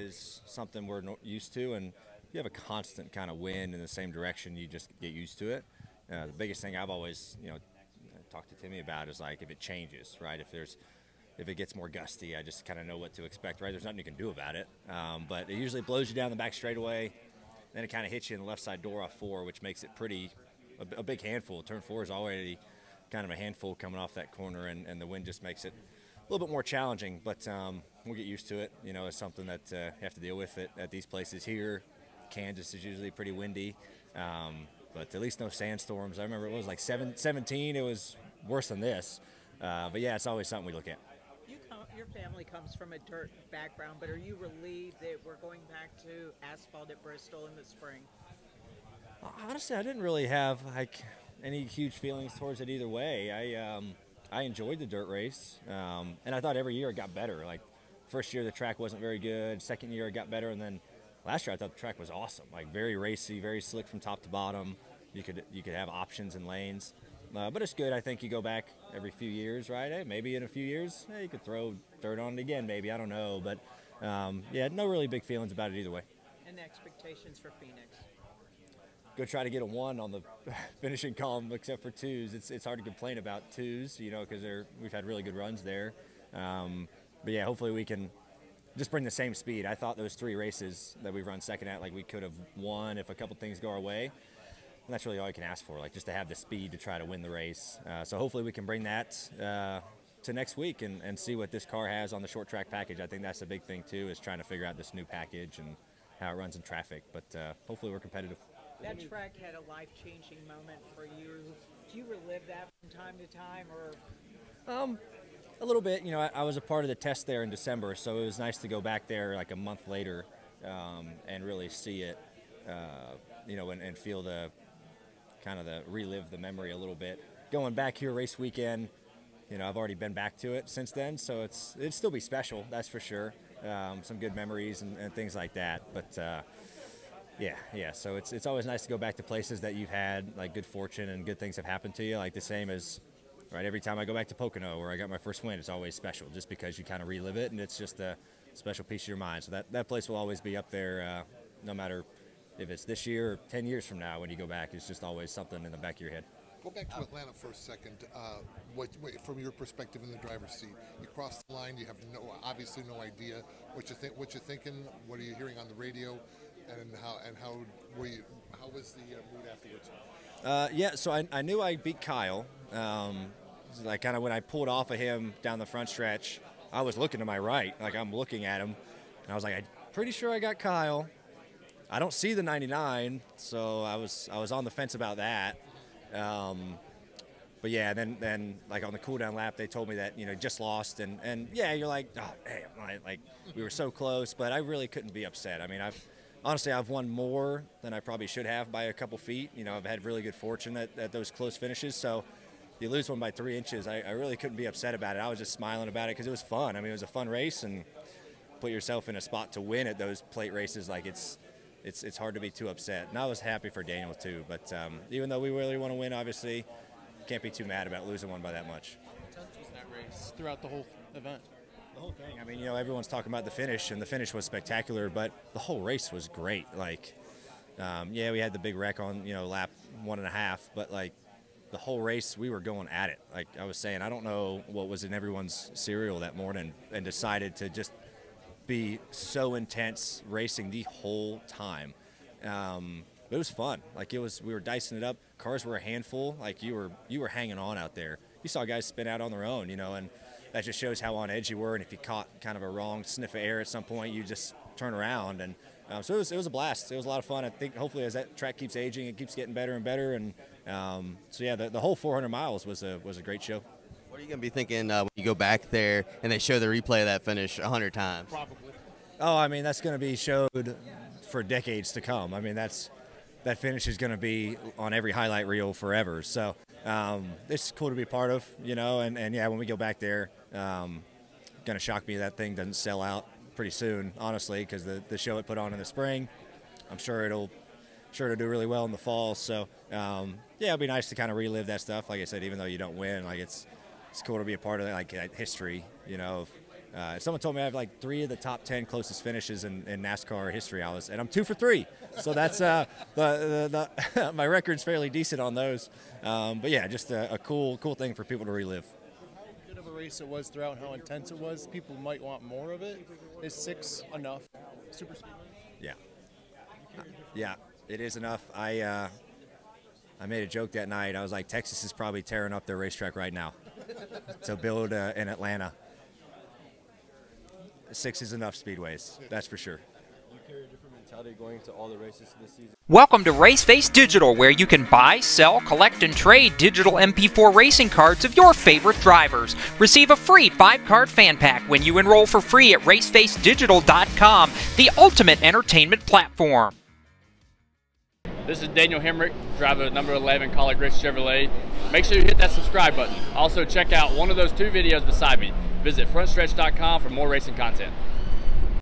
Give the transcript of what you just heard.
is something we're used to, and if you have a constant kind of wind in the same direction, you just get used to it. The biggest thing I've always, talked to Timmy about is like if it changes, right? If it gets more gusty, I just kind of know what to expect, right? There's nothing you can do about it, but it usually blows you down the back straightaway. Then it kind of hits you in the left side door off 4, which makes it a big handful. Turn 4 is already kind of a handful coming off that corner, and the wind just makes it a little bit more challenging. But we'll get used to it. It's something that you have to deal with at these places here. Kansas is usually pretty windy, but at least no sandstorms. I remember it was like 17. It was worse than this. But yeah, it's always something we look at. Your family comes from a dirt background, but are you relieved that we're going back to asphalt at Bristol in the spring? Honestly, I didn't really have like any huge feelings towards it either way. I enjoyed the dirt race, and I thought every year it got better. Like first year the track wasn't very good, second year it got better, and then last year I thought the track was awesome. Like very racy, very slick from top to bottom. You could have options and lanes. But it's good. I think you go back every few years, right? Hey, maybe in a few years, you could throw dirt on it again, maybe. I don't know. But, yeah, no really big feelings about it either way. And the expectations for Phoenix? Go try to get a 1 on the finishing column except for 2s. It's hard to complain about 2s, because we've had really good runs there. But, yeah, hopefully we can just bring the same speed. I thought those 3 races that we've run second at, like we could have won if a couple things go our way. And that's really all you can ask for, like just to have the speed to try to win the race. So hopefully we can bring that to next week and see what this car has on the short track package. I think that's the big thing too, is trying to figure out this new package and how it runs in traffic. But hopefully we're competitive. That track had a life-changing moment for you. Do you relive that from time to time, or? A little bit. I was a part of the test there in December, so it was nice to go back there like a month later and really see it, and feel the relive the memory a little bit. Going back here race weekend, I've already been back to it since then, so it'd still be special, that's for sure. Some good memories and things like that. But yeah. So it's always nice to go back to places that you've had like good fortune and good things have happened to you. Like the same as every time I go back to Pocono where I got my first win, it's always special just because you kind of relive it and it's just a special piece of your mind. So that place will always be up there, no matter if it's this year or 10 years from now when you go back. It's just always something in the back of your head. Go back to Atlanta for a second. From your perspective in the driver's seat, you cross the line. You have obviously no idea what you think. What you're thinking. What are you hearing on the radio, and how was the mood afterwards? Yeah. So I knew I beat Kyle. Like kind of when I pulled off of him down the front stretch, I was looking to my right, like I'm looking at him, and I was like, I'm pretty sure I got Kyle. I don't see the 99, so I was on the fence about that. But yeah, then like on the cool down lap, they told me that just lost, and yeah, you're like, oh damn, like we were so close, but I really couldn't be upset. I mean, I've won more than I probably should have by a couple feet. I've had really good fortune at those close finishes, so you lose one by 3 inches. I really couldn't be upset about it. I was just smiling about it because it was fun. I mean, it was a fun race, and put yourself in a spot to win at those plate races, like it's hard to be too upset. And I was happy for Daniel too, but even though we really want to win, obviously, can't be too mad about losing one by that much. How tough was that race throughout the whole event? The whole thing. I mean, everyone's talking about the finish, and the finish was spectacular, but the whole race was great. Like, yeah, we had the big wreck on, lap 1.5, but like the whole race, we were going at it. Like I was saying, I don't know what was in everyone's cereal that morning and decided to just be so intense racing the whole time. But it was fun. Like we were dicing it up. Cars were a handful. Like you were hanging on out there. You saw guys spin out on their own, and that just shows how on edge you were. And if you caught kind of a wrong sniff of air at some point, you just turn around. And so it was a blast. It was a lot of fun. I think hopefully as that track keeps aging, it keeps getting better and better. And so yeah, the whole 400 miles was a great show. What are you going to be thinking when you go back there and they show the replay of that finish 100 times? Probably. Oh, I mean, that's going to be showed for decades to come. I mean, that finish is going to be on every highlight reel forever. So it's cool to be part of, and yeah, when we go back there, going to shock me that thing doesn't sell out pretty soon, honestly, because the show it put on in the spring, I'm sure it'll do really well in the fall. So yeah, it'll be nice to kind of relive that stuff. Like I said, even though you don't win, like it's cool to be a part of that, like history, of Someone told me I have like 3 of the top 10 closest finishes in NASCAR history, and I'm 2 for 3. So that's my record's fairly decent on those. But yeah, just a cool thing for people to relive. How good of a race it was throughout, how intense it was. People might want more of it. Is 6 enough? Super speedway? Yeah. Yeah, it is enough. I made a joke that night. I was like, Texas is probably tearing up their racetrack right now to build in Atlanta. 6 is enough speedways, that's for sure. You carry a different mentality going to all the races this season. Welcome to RaceFace Digital, where you can buy, sell, collect, and trade digital MP4 racing cards of your favorite drivers. Receive a free 5-card fan pack when you enroll for free at racefacedigital.com, the ultimate entertainment platform. This is Daniel Hemrick, driver of number 11 College Grace Chevrolet. Make sure you hit that subscribe button. Also check out one of those 2 videos beside me. Visit frontstretch.com for more racing content.